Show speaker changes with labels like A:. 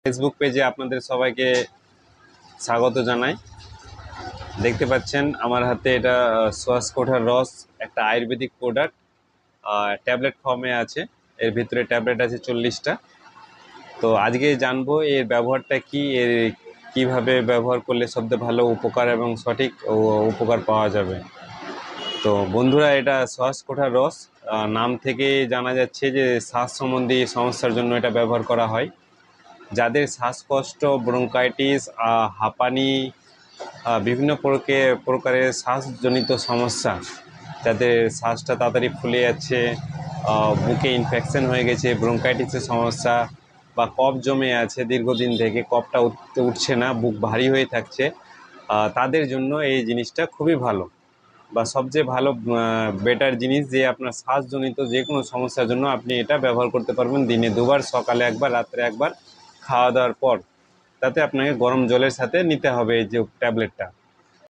A: Facebook পেজে আপনাদের সবাইকে স্বাগত জানাই। দেখতে পাচ্ছেন আমার হাতে এটা শ্বাস কোঠার রস, একটা আয়ুর্বেদিক প্রোডাক্ট, ট্যাবলেট ফর্মে আছে। এর ভিতরে ট্যাবলেট আছে 40টা। তো আজকে জানবো এর ব্যবহারটা কি, এর কিভাবে ব্যবহার করলে সবচেয়ে ভালো উপকার এবং সঠিক উপকার পাওয়া যাবে। তো বন্ধুরা, এটা শ্বাস কোঠার রস, নাম থেকে জানা যাচ্ছে যে শ্বাস সম্বন্ধী সমস্যার জন্য এটা ব্যবহার করা হয়। যাদের শ্বাসকষ্ট, ব্রঙ্কাইটিস, হাঁপানি, বিভিন্ন প্রকারের শ্বাসজনিত সমস্যা, যাদের শ্বাসটা তাড়াতাড়ি ফুলে যাচ্ছে, বুকে ইনফেকশন হয়ে গেছে, ব্রঙ্কাইটিসের সমস্যা, বা কফ জমে আছে দীর্ঘদিন থেকে, কফটা উঠছে না, বুক ভারী হয়ে থাকছে, তাদের জন্য এই জিনিসটা খুবই ভালো, বা সবচেয়ে ভালো বেটার জিনিস, যে আপনার শ্বাসজনিত যে কোনো সমস্যার জন্য আপনি এটা ব্যবহার করতে পারবেন দিনে 2বার, সকালে একবার, রাত্রে একবার, খাওয়া দাওয়ার পর। তাতে আপনাকে গরম জলের সাথে নিতে হবে এই যে ট্যাবলেটটা।